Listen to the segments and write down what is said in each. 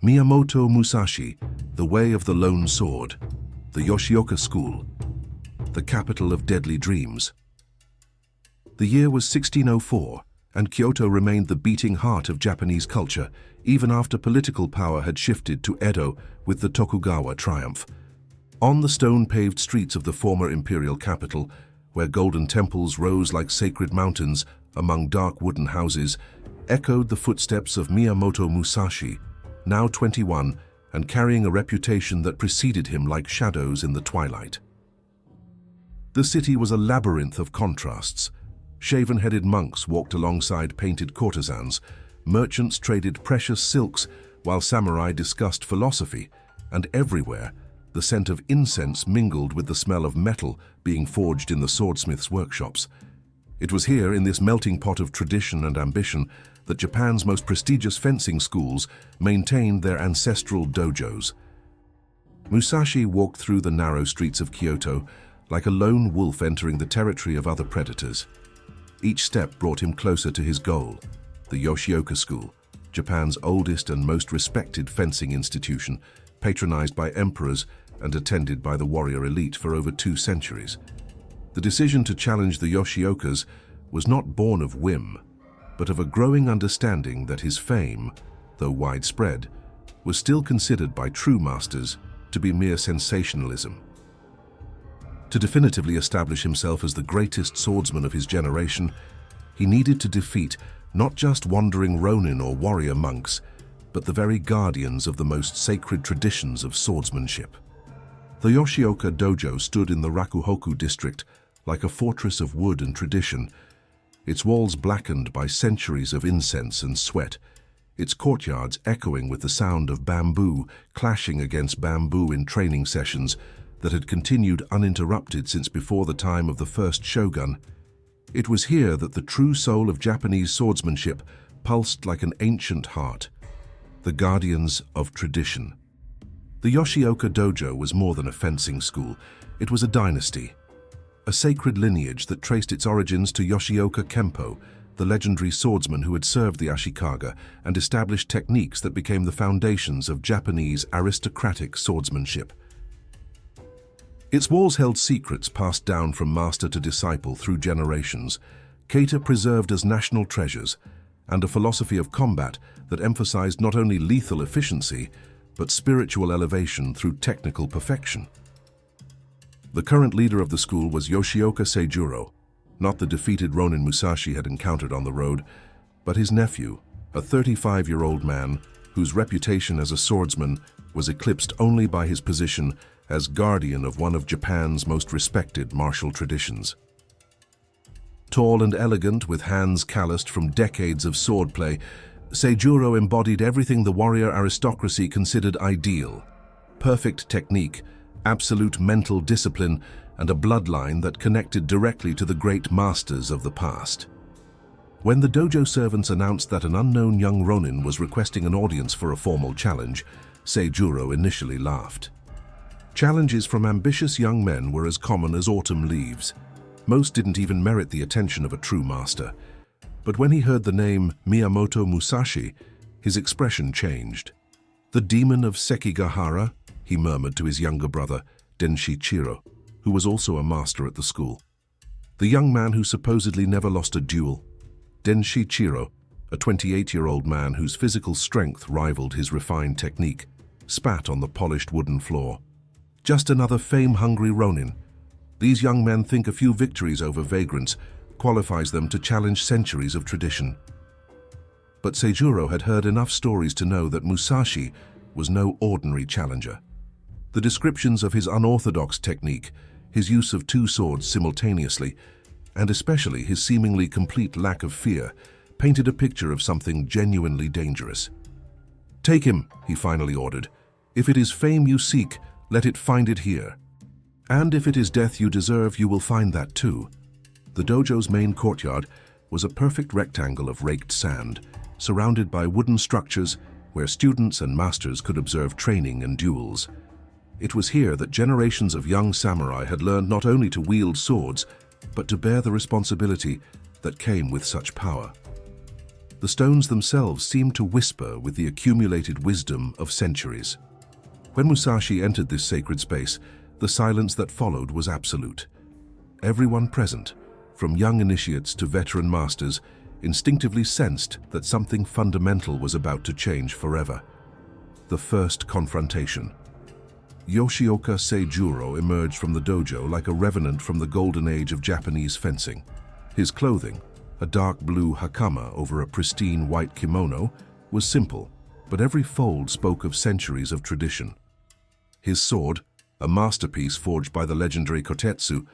Miyamoto Musashi, the way of the lone sword, the Yoshioka School, the capital of deadly dreams. The year was 1604, and Kyoto remained the beating heart of Japanese culture, even after political power had shifted to Edo with the Tokugawa triumph. On the stone-paved streets of the former imperial capital, where golden temples rose like sacred mountains among dark wooden houses, echoed the footsteps of Miyamoto Musashi, now 21 and carrying a reputation that preceded him like shadows in the twilight. The city was a labyrinth of contrasts. Shaven-headed monks walked alongside painted courtesans, merchants traded precious silks, while samurai discussed philosophy, and everywhere, the scent of incense mingled with the smell of metal being forged in the swordsmiths' workshops. It was here, in this melting pot of tradition and ambition, that Japan's most prestigious fencing schools maintained their ancestral dojos. Musashi walked through the narrow streets of Kyoto like a lone wolf entering the territory of other predators. Each step brought him closer to his goal, the Yoshioka School, Japan's oldest and most respected fencing institution, patronized by emperors and attended by the warrior elite for over 2 centuries. The decision to challenge the Yoshiokas was not born of whim, but of a growing understanding that his fame, though widespread, was still considered by true masters to be mere sensationalism. To definitively establish himself as the greatest swordsman of his generation, he needed to defeat not just wandering ronin or warrior monks, but the very guardians of the most sacred traditions of swordsmanship. The Yoshioka dojo stood in the Rakuhoku district like a fortress of wood and tradition, its walls blackened by centuries of incense and sweat, its courtyards echoing with the sound of bamboo clashing against bamboo in training sessions that had continued uninterrupted since before the time of the first shogun. It was here that the true soul of Japanese swordsmanship pulsed like an ancient heart, the guardians of tradition. The Yoshioka dojo was more than a fencing school. It was a dynasty, a sacred lineage that traced its origins to Yoshioka Kempo, the legendary swordsman who had served the Ashikaga and established techniques that became the foundations of Japanese aristocratic swordsmanship. Its walls held secrets passed down from master to disciple through generations, kata preserved as national treasures, and a philosophy of combat that emphasized not only lethal efficiency, but spiritual elevation through technical perfection. The current leader of the school was Yoshioka Seijuro, not the defeated Ronin Musashi had encountered on the road, but his nephew, a 35-year-old man whose reputation as a swordsman was eclipsed only by his position as guardian of one of Japan's most respected martial traditions. Tall and elegant, with hands calloused from decades of swordplay, Seijuro embodied everything the warrior aristocracy considered ideal: perfect technique, absolute mental discipline, and a bloodline that connected directly to the great masters of the past. When the dojo servants announced that an unknown young Ronin was requesting an audience for a formal challenge, Seijuro initially laughed. Challenges from ambitious young men were as common as autumn leaves. Most didn't even merit the attention of a true master. But when he heard the name Miyamoto Musashi, his expression changed. "The demon of Sekigahara," he murmured to his younger brother, Denshichiro, who was also a master at the school. The young man who supposedly never lost a duel. Denshichiro, a 28-year-old man whose physical strength rivaled his refined technique, spat on the polished wooden floor. Just another fame-hungry Ronin. These young men think a few victories over vagrants qualifies them to challenge centuries of tradition. But Seijuro had heard enough stories to know that Musashi was no ordinary challenger. The descriptions of his unorthodox technique, his use of 2 swords simultaneously, and especially his seemingly complete lack of fear, painted a picture of something genuinely dangerous. "Take him," he finally ordered. "If it is fame you seek, let it find it here. And if it is death you deserve, you will find that too." The dojo's main courtyard was a perfect rectangle of raked sand, surrounded by wooden structures where students and masters could observe training and duels. It was here that generations of young samurai had learned not only to wield swords, but to bear the responsibility that came with such power. The stones themselves seemed to whisper with the accumulated wisdom of centuries. When Musashi entered this sacred space, the silence that followed was absolute. Everyone present, from young initiates to veteran masters, instinctively sensed that something fundamental was about to change forever. The first confrontation. Yoshioka Seijuro emerged from the dojo like a revenant from the golden age of Japanese fencing. His clothing, a dark blue hakama over a pristine white kimono, was simple, but every fold spoke of centuries of tradition. His sword, a masterpiece forged by the legendary Kotetsu,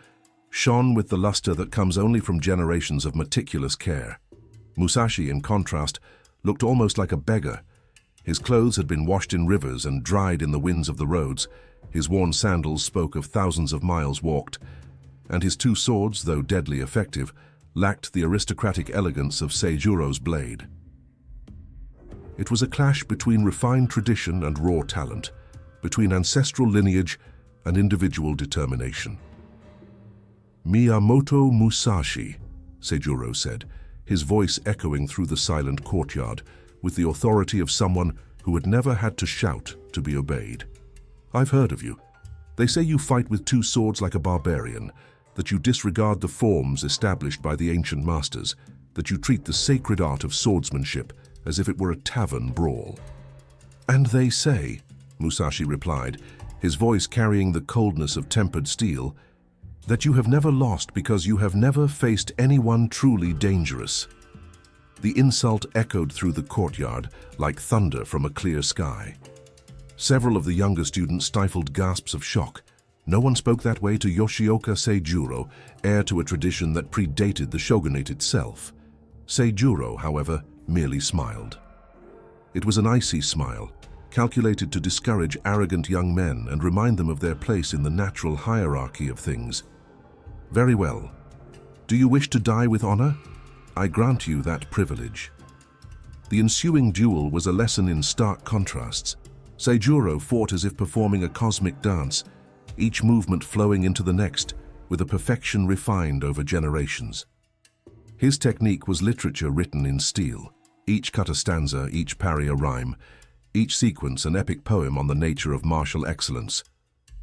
shone with the luster that comes only from generations of meticulous care. Musashi, in contrast, looked almost like a beggar. His clothes had been washed in rivers and dried in the winds of the roads. His worn sandals spoke of thousands of miles walked, and his two swords, though deadly effective, lacked the aristocratic elegance of Seijuro's blade. It was a clash between refined tradition and raw talent, between ancestral lineage and individual determination. "Miyamoto Musashi," Seijuro said, his voice echoing through the silent courtyard with the authority of someone who had never had to shout to be obeyed. "I've heard of you. They say you fight with two swords like a barbarian, that you disregard the forms established by the ancient masters, that you treat the sacred art of swordsmanship as if it were a tavern brawl." "And they say," Musashi replied, his voice carrying the coldness of tempered steel, "that you have never lost because you have never faced anyone truly dangerous." The insult echoed through the courtyard like thunder from a clear sky. Several of the younger students stifled gasps of shock. No one spoke that way to Yoshioka Seijuro, heir to a tradition that predated the shogunate itself. Seijuro, however, merely smiled. It was an icy smile, calculated to discourage arrogant young men and remind them of their place in the natural hierarchy of things. "Very well. Do you wish to die with honor? I grant you that privilege." The ensuing duel was a lesson in stark contrasts. Seijuro fought as if performing a cosmic dance, each movement flowing into the next with a perfection refined over generations. His technique was literature written in steel, each cut a stanza, each parry a rhyme, each sequence an epic poem on the nature of martial excellence.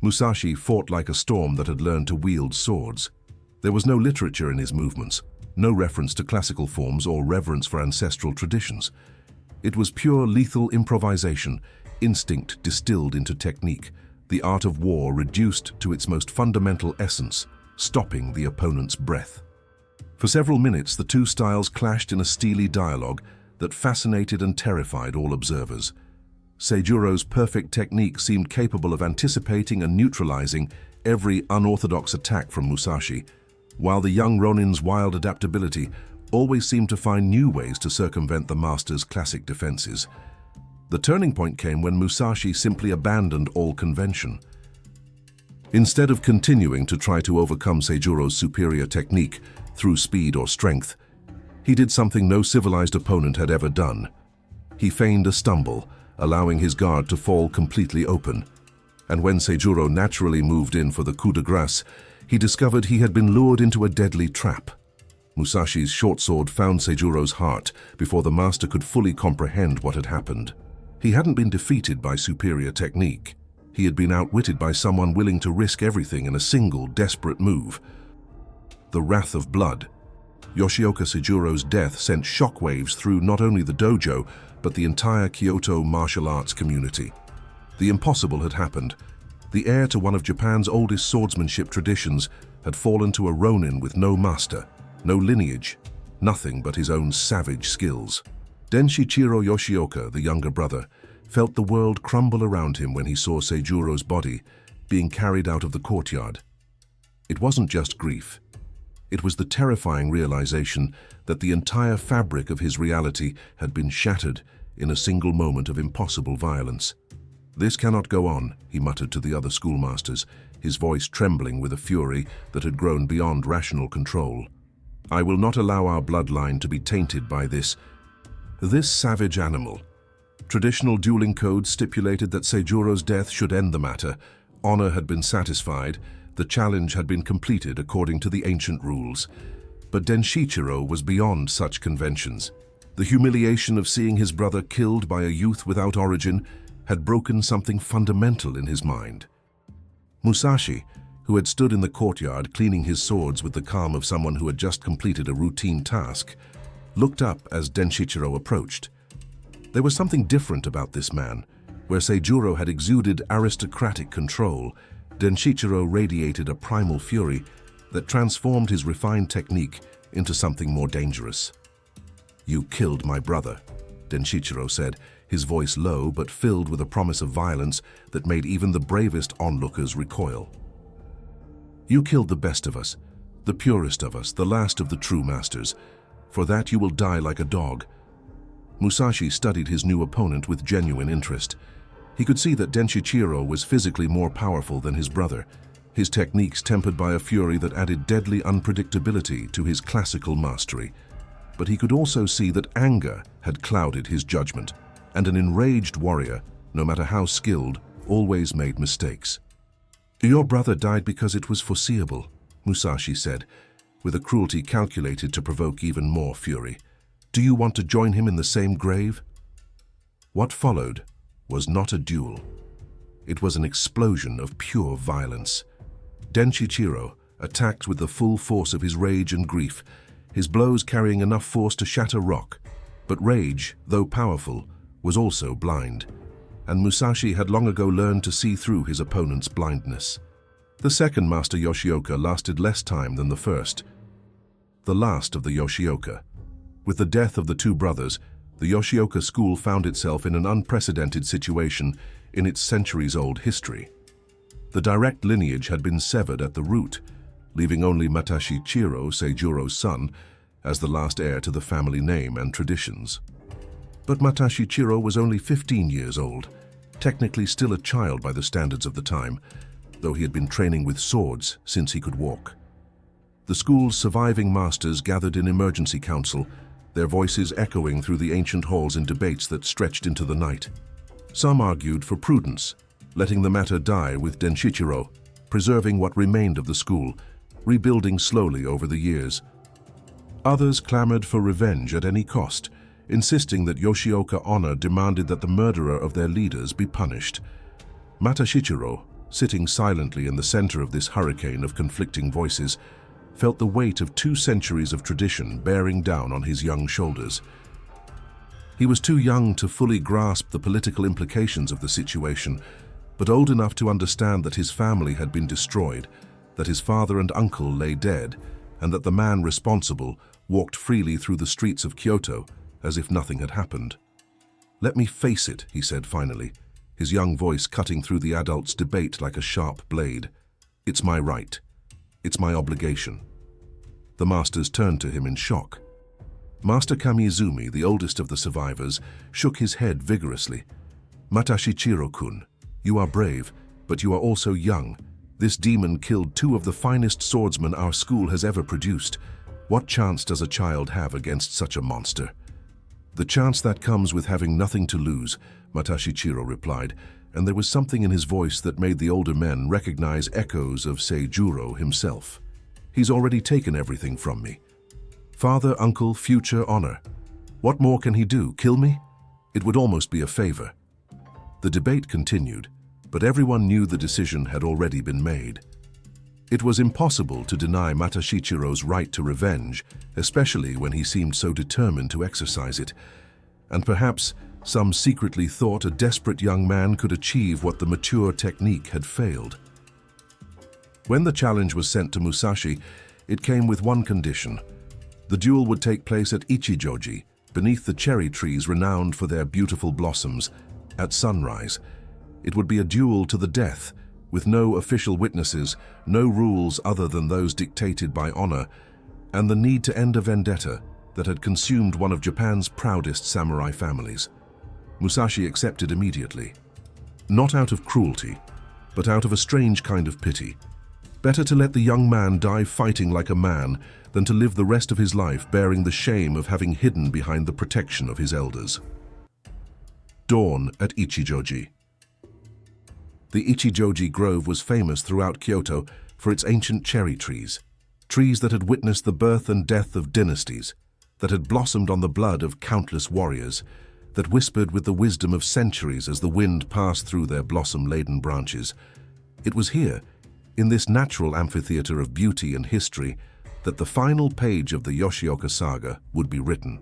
Musashi fought like a storm that had learned to wield swords. There was no literature in his movements, no reference to classical forms or reverence for ancestral traditions. It was pure lethal improvisation, instinct distilled into technique, the art of war reduced to its most fundamental essence, stopping the opponent's breath. For several minutes, the two styles clashed in a steely dialogue that fascinated and terrified all observers. Seijuro's perfect technique seemed capable of anticipating and neutralizing every unorthodox attack from Musashi, while the young Ronin's wild adaptability always seemed to find new ways to circumvent the master's classic defenses. The turning point came when Musashi simply abandoned all convention. Instead of continuing to try to overcome Seijuro's superior technique through speed or strength, he did something no civilized opponent had ever done. He feigned a stumble, allowing his guard to fall completely open. And when Seijuro naturally moved in for the coup de grace, he discovered he had been lured into a deadly trap. Musashi's short sword found Seijuro's heart before the master could fully comprehend what had happened. He hadn't been defeated by superior technique. He had been outwitted by someone willing to risk everything in a single, desperate move. The wrath of blood. Yoshioka Seijuro's death sent shockwaves through not only the dojo, but the entire Kyoto martial arts community. The impossible had happened. The heir to one of Japan's oldest swordsmanship traditions had fallen to a ronin with no master, no lineage, nothing but his own savage skills. Denshichiro Yoshioka, the younger brother, felt the world crumble around him when he saw Seijuro's body being carried out of the courtyard. It wasn't just grief. It was the terrifying realization that the entire fabric of his reality had been shattered in a single moment of impossible violence. "This cannot go on," he muttered to the other schoolmasters, his voice trembling with a fury that had grown beyond rational control. "I will not allow our bloodline to be tainted by this savage animal." Traditional dueling codes stipulated that Seijuro's death should end the matter. Honor had been satisfied. The challenge had been completed according to the ancient rules. But Denshichiro was beyond such conventions. The humiliation of seeing his brother killed by a youth without origin had broken something fundamental in his mind. Musashi, who had stood in the courtyard cleaning his swords with the calm of someone who had just completed a routine task, looked up as Denshichiro approached. There was something different about this man. Where Seijuro had exuded aristocratic control, Denshichiro radiated a primal fury that transformed his refined technique into something more dangerous. "You killed my brother," Denshichiro said, his voice low but filled with a promise of violence that made even the bravest onlookers recoil. "You killed the best of us, the purest of us, the last of the true masters. For that you will die like a dog." Musashi studied his new opponent with genuine interest. He could see that Denshichiro was physically more powerful than his brother, his techniques tempered by a fury that added deadly unpredictability to his classical mastery. But he could also see that anger had clouded his judgment, and an enraged warrior, no matter how skilled, always made mistakes. "Your brother died because it was foreseeable," Musashi said, with a cruelty calculated to provoke even more fury. "Do you want to join him in the same grave?" What followed was not a duel. It was an explosion of pure violence. Denshichiro attacked with the full force of his rage and grief, his blows carrying enough force to shatter rock. But rage, though powerful, was also blind, and Musashi had long ago learned to see through his opponent's blindness. The second Master Yoshioka lasted less time than the first. The last of the Yoshioka. With the death of the two brothers, the Yoshioka School found itself in an unprecedented situation in its centuries-old history. The direct lineage had been severed at the root, leaving only Musashi Chiro, Seijuro's son, as the last heir to the family name and traditions. But Musashi Chiro was only 15 years old, technically still a child by the standards of the time, though he had been training with swords since he could walk. The school's surviving masters gathered in emergency council, their voices echoing through the ancient halls in debates that stretched into the night. Some argued for prudence, letting the matter die with Denshichiro, preserving what remained of the school, rebuilding slowly over the years. Others clamored for revenge at any cost, insisting that Yoshioka honor demanded that the murderer of their leaders be punished. Musashi, sitting silently in the center of this hurricane of conflicting voices, felt the weight of 2 centuries of tradition bearing down on his young shoulders. He was too young to fully grasp the political implications of the situation, but old enough to understand that his family had been destroyed, that his father and uncle lay dead, and that the man responsible walked freely through the streets of Kyoto as if nothing had happened. "Let me face it," he said finally, his young voice cutting through the adults' debate like a sharp blade. "It's my right. It's my obligation." The masters turned to him in shock. Master Kamizumi, the oldest of the survivors, shook his head vigorously. "Musashi Chiro-kun, you are brave, but you are also young. This demon killed 2 of the finest swordsmen our school has ever produced. What chance does a child have against such a monster?" "The chance that comes with having nothing to lose," Musashi Chiro replied, and there was something in his voice that made the older men recognize echoes of Seijuro himself. "He's already taken everything from me. Father, uncle, future honor. What more can he do? Kill me? It would almost be a favor." The debate continued, but everyone knew the decision had already been made. It was impossible to deny Mutashichiro's right to revenge, especially when he seemed so determined to exercise it. And perhaps some secretly thought a desperate young man could achieve what the mature technique had failed. When the challenge was sent to Musashi, it came with one condition. The duel would take place at Ichijoji, beneath the cherry trees renowned for their beautiful blossoms, at sunrise. It would be a duel to the death, with no official witnesses, no rules other than those dictated by honor, and the need to end a vendetta that had consumed one of Japan's proudest samurai families. Musashi accepted immediately. Not out of cruelty, but out of a strange kind of pity. Better to let the young man die fighting like a man than to live the rest of his life bearing the shame of having hidden behind the protection of his elders. Dawn at Ichijoji. The Ichijoji Grove was famous throughout Kyoto for its ancient cherry trees, trees that had witnessed the birth and death of dynasties. that had blossomed on the blood of countless warriors, that whispered with the wisdom of centuries as the wind passed through their blossom-laden branches. It was here, in this natural amphitheater of beauty and history, that the final page of the Yoshioka saga would be written.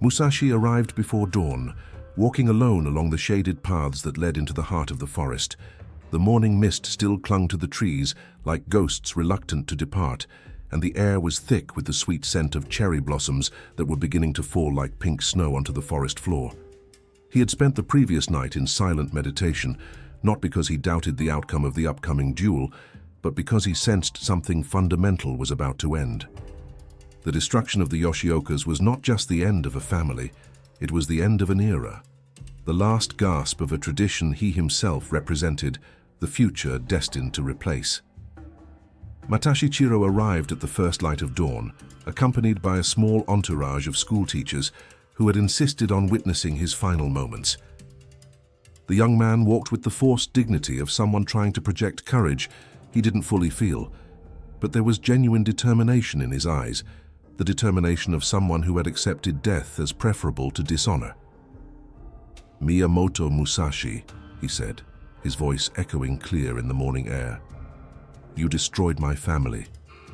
Musashi arrived before dawn, walking alone along the shaded paths that led into the heart of the forest. The morning mist still clung to the trees, like ghosts reluctant to depart, and the air was thick with the sweet scent of cherry blossoms that were beginning to fall like pink snow onto the forest floor. He had spent the previous night in silent meditation, not because he doubted the outcome of the upcoming duel, but because he sensed something fundamental was about to end. The destruction of the Yoshiokas was not just the end of a family, it was the end of an era. The last gasp of a tradition he himself represented, the future destined to replace. Musashi arrived at the first light of dawn, accompanied by a small entourage of schoolteachers who had insisted on witnessing his final moments. The young man walked with the forced dignity of someone trying to project courage he didn't fully feel, but there was genuine determination in his eyes, the determination of someone who had accepted death as preferable to dishonor. "Miyamoto Musashi," he said, his voice echoing clear in the morning air. "You destroyed my family,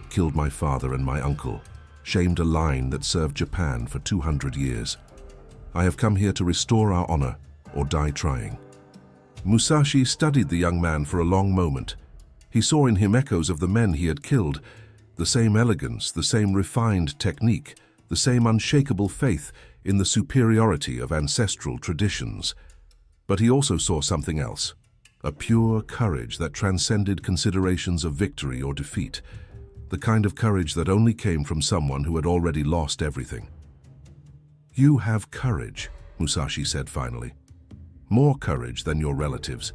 killed my father and my uncle, shamed a line that served Japan for 200 years. I have come here to restore our honor, or die trying." Musashi studied the young man for a long moment. He saw in him echoes of the men he had killed, the same elegance, the same refined technique, the same unshakable faith in the superiority of ancestral traditions. But he also saw something else, a pure courage that transcended considerations of victory or defeat, the kind of courage that only came from someone who had already lost everything. "You have courage," Musashi said finally. "More courage than your relatives.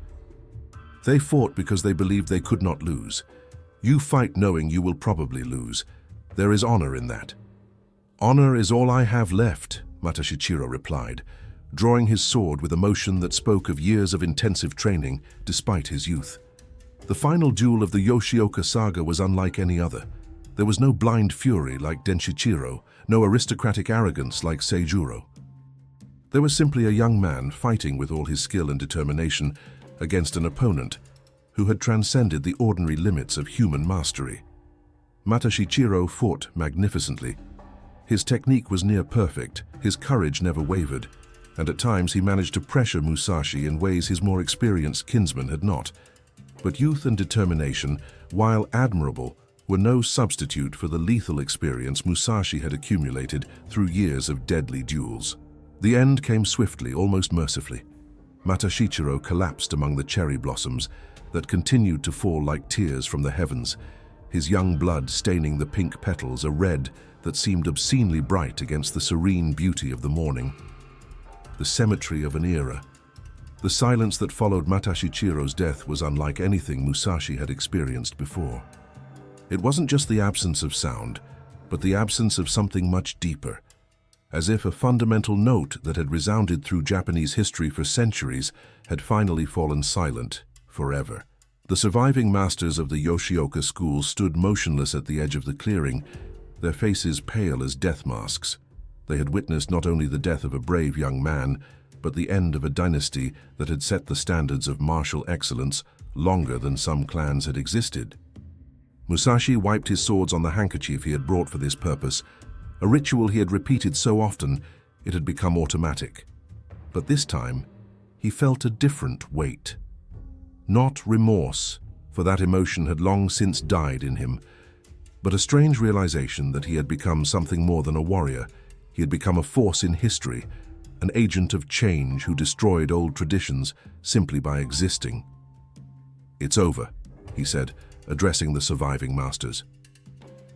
They fought because they believed they could not lose. You fight knowing you will probably lose. There is honor in that." "Honor is all I have left," Musashi replied, drawing his sword with a motion that spoke of years of intensive training despite his youth. The final duel of the Yoshioka saga was unlike any other. There was no blind fury like Denshichiro, no aristocratic arrogance like Seijuro. There was simply a young man fighting with all his skill and determination against an opponent who had transcended the ordinary limits of human mastery. Musashi fought magnificently. His technique was near perfect, his courage never wavered, and at times he managed to pressure Musashi in ways his more experienced kinsman had not. But youth and determination, while admirable, were no substitute for the lethal experience Musashi had accumulated through years of deadly duels. The end came swiftly, almost mercifully. Musashi collapsed among the cherry blossoms that continued to fall like tears from the heavens, his young blood staining the pink petals a red that seemed obscenely bright against the serene beauty of the morning. The symmetry of an era. The silence that followed Musashi death was unlike anything Musashi had experienced before. It wasn't just the absence of sound, but the absence of something much deeper, as if a fundamental note that had resounded through Japanese history for centuries had finally fallen silent forever. The surviving masters of the Yoshioka School stood motionless at the edge of the clearing, their faces pale as death masks. They had witnessed not only the death of a brave young man, but the end of a dynasty that had set the standards of martial excellence longer than some clans had existed. Musashi wiped his swords on the handkerchief he had brought for this purpose, a ritual he had repeated so often it had become automatic. But this time, he felt a different weight. Not remorse, for that emotion had long since died in him, but a strange realization that he had become something more than a warrior. He had become a force in history, an agent of change who destroyed old traditions simply by existing. "It's over," he said, addressing the surviving masters.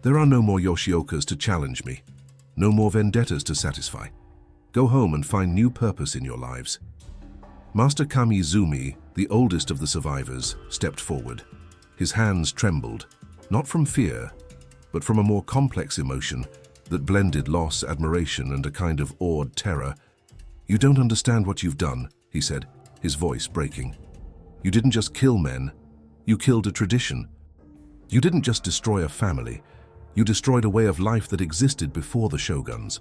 "There are no more Yoshiokas to challenge me, no more vendettas to satisfy. Go home and find new purpose in your lives." Master Kamizumi, the oldest of the survivors, stepped forward. His hands trembled, not from fear, but from a more complex emotion that blended loss, admiration, and a kind of awed terror. "You don't understand what you've done," he said, his voice breaking. "You didn't just kill men, you killed a tradition. You didn't just destroy a family, You destroyed a way of life that existed before the shoguns.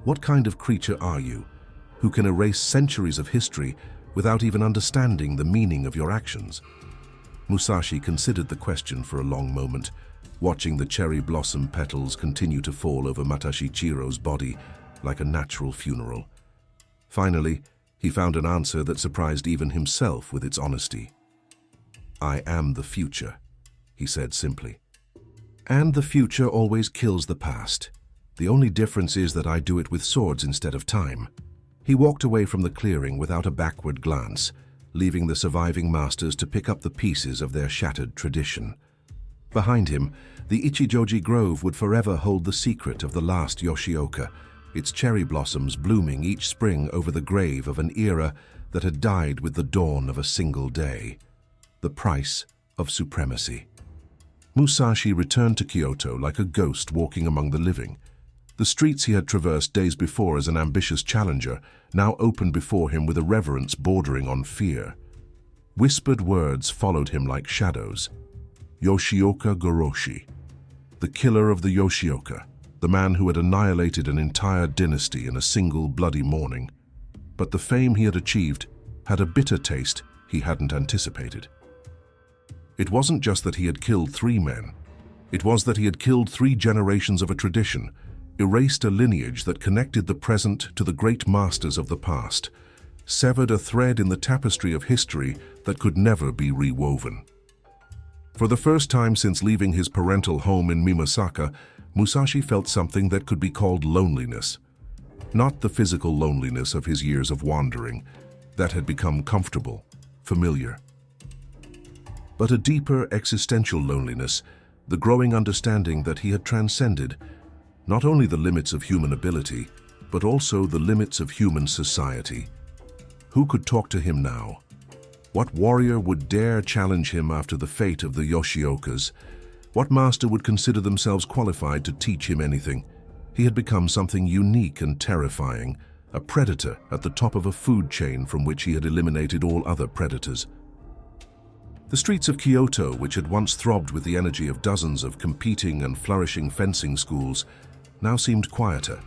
What kind of creature are you, who can erase centuries of history without even understanding the meaning of your actions? Musashi considered the question for a long moment, watching the cherry blossom petals continue to fall over Mutashichiro's body like a natural funeral. Finally, he found an answer that surprised even himself with its honesty. "I am the future," he said simply. "And the future always kills the past. The only difference is that I do it with swords instead of time." He walked away from the clearing without a backward glance, leaving the surviving masters to pick up the pieces of their shattered tradition. Behind him, the Ichijoji Grove would forever hold the secret of the last Yoshioka, its cherry blossoms blooming each spring over the grave of an era that had died with the dawn of a single day. The price of supremacy. Musashi returned to Kyoto like a ghost walking among the living. The streets he had traversed days before as an ambitious challenger now opened before him with a reverence bordering on fear. Whispered words followed him like shadows. Yoshioka Goroshi, the killer of the Yoshioka, the man who had annihilated an entire dynasty in a single bloody morning. But the fame he had achieved had a bitter taste he hadn't anticipated. It wasn't just that he had killed 3 men. It was that he had killed 3 generations of a tradition, erased a lineage that connected the present to the great masters of the past, severed a thread in the tapestry of history that could never be rewoven. For the first time since leaving his parental home in Mimasaka, Musashi felt something that could be called loneliness. Not the physical loneliness of his years of wandering, that had become comfortable, familiar, but a deeper existential loneliness, the growing understanding that he had transcended not only the limits of human ability, but also the limits of human society. Who could talk to him now? What warrior would dare challenge him after the fate of the Yoshiokas? What master would consider themselves qualified to teach him anything? He had become something unique and terrifying, a predator at the top of a food chain from which he had eliminated all other predators. The streets of Kyoto, which had once throbbed with the energy of dozens of competing and flourishing fencing schools, now seemed quieter.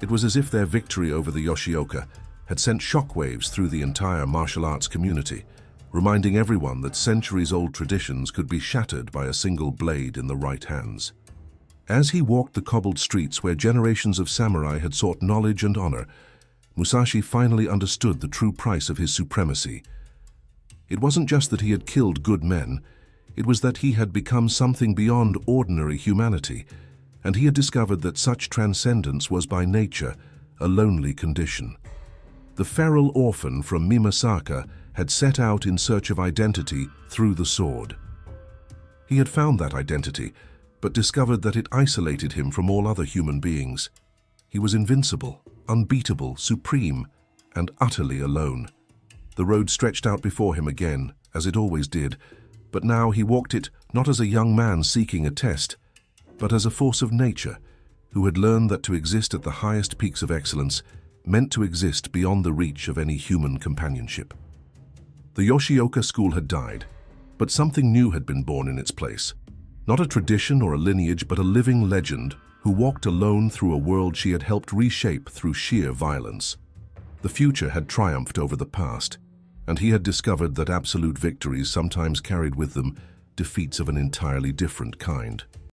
It was as if their victory over the Yoshioka had sent shockwaves through the entire martial arts community, reminding everyone that centuries-old traditions could be shattered by a single blade in the right hands. As he walked the cobbled streets where generations of samurai had sought knowledge and honor, Musashi finally understood the true price of his supremacy. It wasn't just that he had killed good men, it was that he had become something beyond ordinary humanity, and he had discovered that such transcendence was by nature a lonely condition. The feral orphan from Mimasaka had set out in search of identity through the sword. He had found that identity, but discovered that it isolated him from all other human beings. He was invincible, unbeatable, supreme, and utterly alone. The road stretched out before him again, as it always did, but now he walked it not as a young man seeking a test, but as a force of nature who had learned that to exist at the highest peaks of excellence meant to exist beyond the reach of any human companionship. The Yoshioka School had died, but something new had been born in its place. Not a tradition or a lineage, but a living legend who walked alone through a world she had helped reshape through sheer violence. The future had triumphed over the past, and he had discovered that absolute victories sometimes carried with them defeats of an entirely different kind.